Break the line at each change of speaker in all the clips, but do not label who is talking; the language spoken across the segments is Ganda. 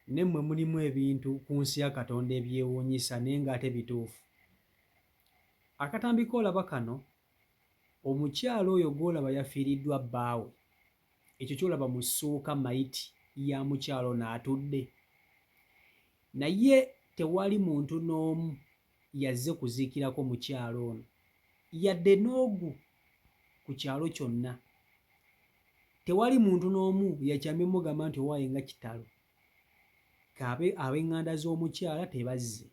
ne mmwe mulimu ebintu ku nsi ya Katonda ebyewuunyisa naye ng'ate bituufu. Akatambi koolaba kano, omukyala oyo gw'olaba yafiiriddwa bbaawe, ekyo ky'olaba mu ssuuka mayiti ya mukyala ono atudde, naye tewali muntu n'omu yazze kuziikirako mukyala ono yadde n'ogu ku kyalo kyonna. Tewali muntu n'omu yakyamye mugamba nti owaaye nga kitalo. Ab'eŋŋanda z'omukyala tebazze,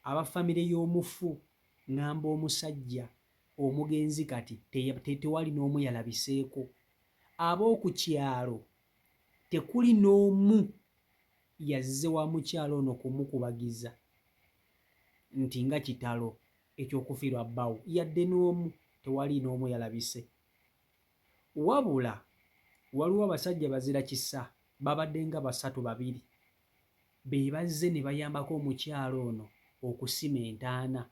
aba famire y'omufu ŋŋamba omusajja omugenzi kati tewali n'omu yalabiseeko. Ab'oku kyalo tekuli n'omu yazze wa mukyala ono kumukubagiza nti nga kitalo eky'okufiirwa bbaawo, yadde n'omu tewali n'omu yalabise. Wabula waliwo abasajja bazira kisa, babadde nga 3-2 be bazze ne bayambako omukyala ono okusima entaana,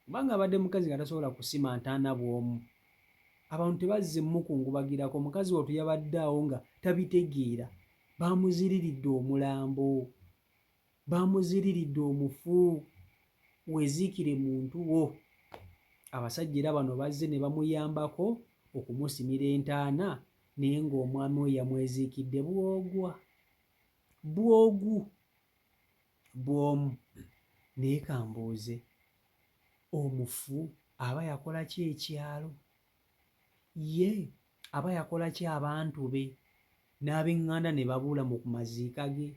kubanga abadde mukazi nga tasobola kusima ntaana bw'omu. Abantu tebazze mukungubagirako, omukazi wattu yabadde awo nga tabitegeera. Baamuziriridde omulambo, baamuziriridde omufu, weziikire muntu wo. Abasajja era bano bazze ne bamuyambako okumusimira entaana, naye ng'omwami we yamweziikidde bwogwa, bwogu bw'omu. Naye kambuuze, omufu aba yakola ki ekyalo? Ye aba yakola ki abantu be? N'ab'eŋŋanda ne babula mu maziika ge,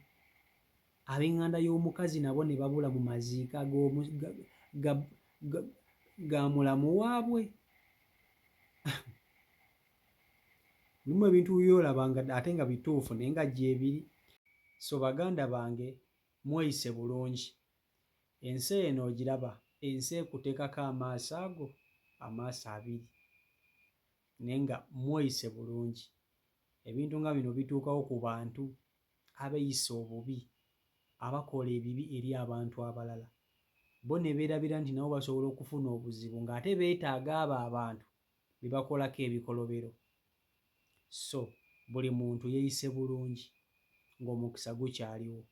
ab'eŋŋanda y'omukazi nabo ne babula mu maziika ga mulamu waabwe. Mulimu ebintu by'olaba nga ate nga bituufu naye nga gyebiri. So baganda bange, mweyise bulungi. Ensi eno ogiraba, ensi ekuteekako amaaso ago amaaso 2, naye nga mweyise bulungi. Ebintu nga bino bituukawo ku bantu abeeyisa obubi, abakola ebibi eri abantu abalala. Bo ne beerabira nti nabo basobola okufuna obuzibu ng'ate beetaaga abo abantu be bakolako ebikolobero. So buli muntu yeeyise bulungi ng'omukisa gukyaliwo.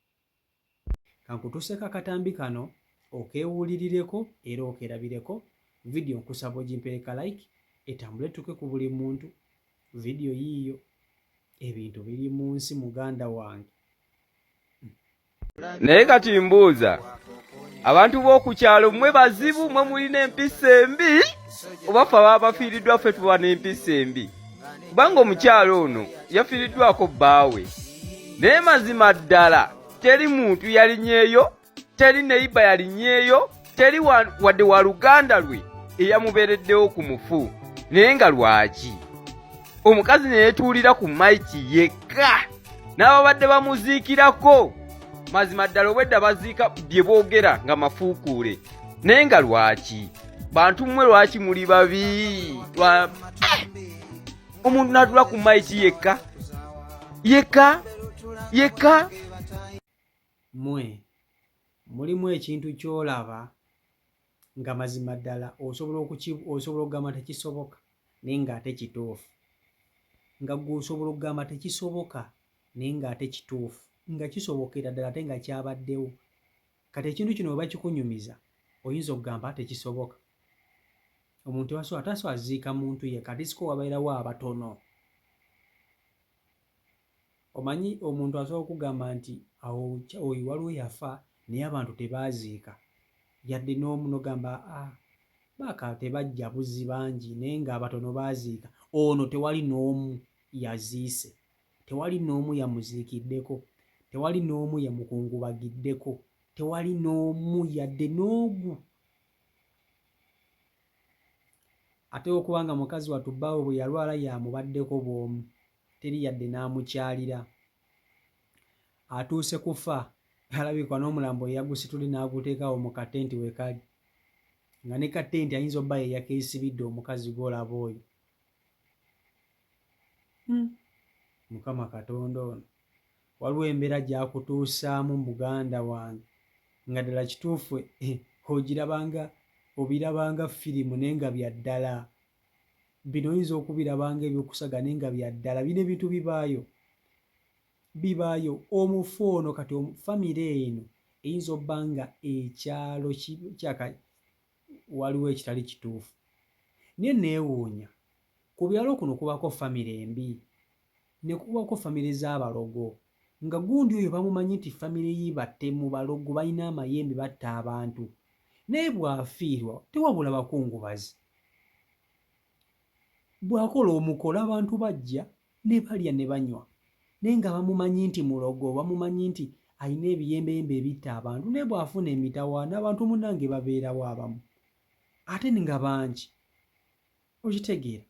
Kankutuuseko akatambi kano okeewulirireko era okerabireko. Vidiyo nkusaba ogimpereka like etambule tuke ku buli muntu. Vidiyo yiiyo, ebintu biri mu nsi muganda wange.
Naye kati mbuuza, abantu b'oku kyalo mmwe bazibu, mmwe mulina empisa embi, oba ffe ababa bafiiriddwa ffe tuba n'empisa embi? Kubanga omukyalo ono yafiiriddwako bbaawe, naye mazima ddala teri muntu yalinyeeyo, teri neiba yalinyeeyo, teri wadde wa luganda lwe eyamubeereddewo ku mufu. Naye nga lwaki omukazi ne yeetuulira ku mayiti yekka n'ababadde bamuziikirako? Mazima ddala obwedda baziika bye boogera nga mafuukuule. Naye nga lwaki bantu mmwe, lwaki muli babi? Omuntu n'atula ku mayiti yekka.
Mmwe mulimu ekintu ky'olaba nga mazima ddala osobola okugamba tekisoboka naye ng'ate kituufu, nga ggwe osobola okugamba tekisoboka naye ng'ate kituufu, nga kisobokera ddala ate nga kyabaddewo. Kati ekintu kino bwe bakikunyumiza oyinza okugamba tekisoboka. Omuntu atasobola ziika muntu ye, kati siko wabeerawo abatono. Omanyi omuntu asobola okugamba nti oyo waliwo yafa naye abantu tebaaziika, yadde n'omu n'ogamba baaka tebajja buzzi bangi naye ng'abatono baaziika. Ono tewali n'omu yaziise, tewali n'omu yamuziikiddeko, tewali n'omu yamukungubagiddeko, tewali n'omu yadde n'ogu. Ate okubanga mukazi wattu bbaawe bwe yalwala yamubaddeko bw'omu, teri yadde n'amukyalira. Atuuse kufa, alabikwa n'omulambo yagusitule n'aguteekawo mu katenti we kali, nga ne katenti ayinza obba ye yakeesibidde omukazi gw'olaba oyo. Mukama Katonda ono, waliwo embeera gy'akutuusaamu muganda wange nga ddala kituufu obirabanga firimu naye nga bya ddala. Bino oyinza okubirabanga ebyokusaga naye nga bya ddala, bino ebintu bibaayo. bibaayo omufu ono kati famire eno eyinza obba nga ekyalo waliwo ekitali kituufu. Naye neewuunya ku byalo kuno kubako famire embi ne kubako famire z'abalogo nga gundi oyo bamumanyi nti famire ye battemu balogo balina amayembe batta abantu, naye bw'afiirwa tewabula bakungubazi. Bw'akola omukolo abantu bajja ne balya ne banywa, naye nga bamumanyi nti mulogo, bamumanyi nti alina ebiyembeyembe ebitta abantu, naye bw'afuna emitawaana abantu munnange babeerawo abamu ate nga bangi, okitegeera.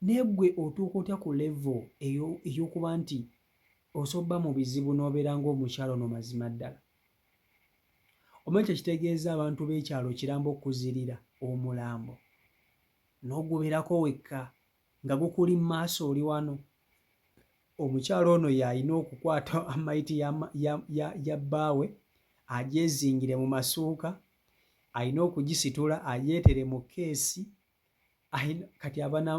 Naye ggwe otuuka otya ku level ey'okuba nti osobba mu bizibu n'obeera ng'omukyalo ono mazima ddala? Omanyi kye kitegeeza abantu b'ekyalo kirambo okuzirira omulambo n'ogubeerako wekka nga gukuli mu maaso oli wano. Omukyalo ono y'alina okukwata amayiti ya bbaawe agyezingire mu masuuka, alina okugisitula ayeetere mu keesi, kati abana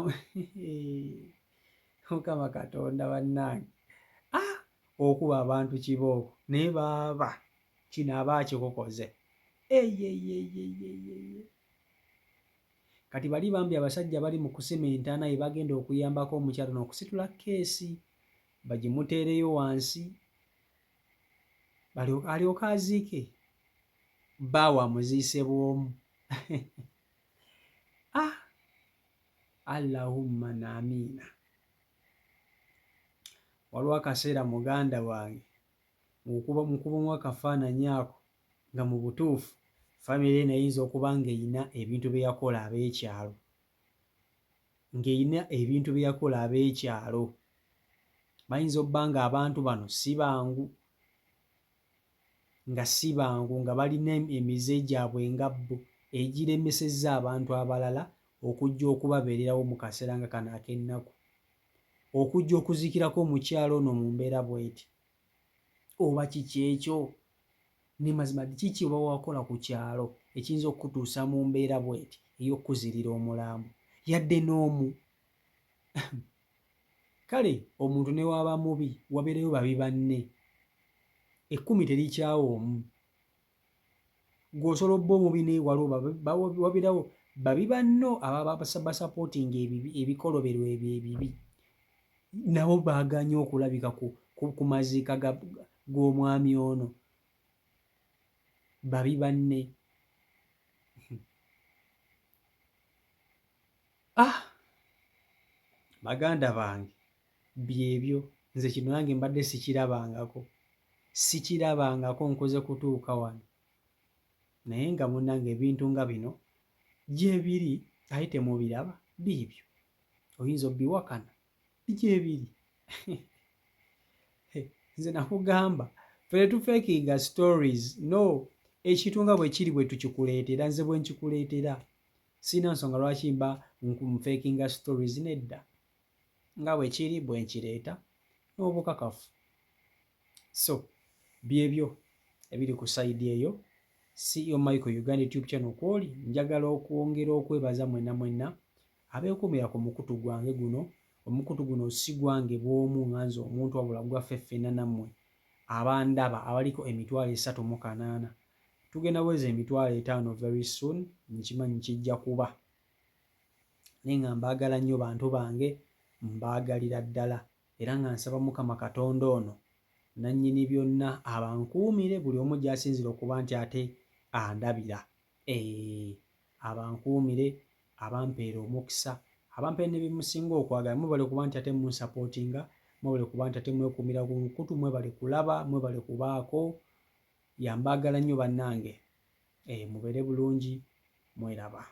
Mukama Katonda bannange, okuba abantu kibooko naye baaba kino aba akikukoze. Kati bali bambi abasajja bali mu kusementa naye bagenda okuyambako omukyalo n'okusitula keesi bagimuteereyo wansi alyoke aziike bbaawe amuziise bw'omu. Allahumma naamiina. Waliwo akaseera muganda wange mukubamu akafaananyi ako nga mu butuufu famire eno eyinza okuba ng'eyina ebintu bye yakola ab'ekyalo, bayinza obba nga abantu bano si bangu nga balina emize gyabwe nga bbo egiremesezza abantu abalala okujja okubabeererawo mu kaseera nga kano ak'ennaku, okujja okuziikirako omukyalo ono mu mbeera bw'eti. Oba kiki ekyo? Ne mazima kiki oba wakola ku kyalo ekiyinza okukutuusa mu mbeera bw'eti ey'okuzirira omulambo yadde n'omu? Kale omuntu ne waba mubi wabeerayo babi banne, 10 terikyawa omu. Gw'osobola obba omubi naye waliwo wabeerawo babi banno ababa basapootinga ebikolobero ebyo ebibi, nabo baaganye okulabika ku maziika g'omwami ono. Babi banne. Baganda bange byebyo, nze kino nange mbadde sikirabangako nkoze kutuuka wano, naye nga munnange ebintu nga bino gyebiri aye temubiraba biibyo, oyinza obbiwakana gyebiri. Nze nakugamba ffe tetufeekinga stories, no, ekintu nga bwe kiri bwe tukikuleetera, nze bwe nkikuleetera sirina nsonga lwaki mba nfeekinga stories, nedda, nga bwe kiri bwe nkireeta n'obukakafu. So byebyo ebiri ku sayidi eyo. CEO Michael Uganda YouTube channel kwoli, njagala okwongera okwebaza mwenna abeekumira ku mukutu gwange guno. Omukutu guno si gwange bw'omu nganze omuntu wabula gwaffe ffenna nammwe abandaba abaliko 38,000. Tugenda weza 50,000 very soon, nkimanyi kijja kuba. Naye nga mbaagala nnyo bantu bange, mbaagalira ddala, era nga nsaba Mukama Katonda ono nannyini byonna abankuumire buli omu gy'asinzira okuba nti ate andabira. Abankuumire, abampeera omukisa, abampeera n'ebimusinga okwagala, mwebale kuba nti ate munsapootinga, mwebale kuba nti ate mwekuumira ku mukutu, mwebale kulaba, mwebale kubaako. Yambaagala nnyo bannange, mubeere bulungi, mweraba.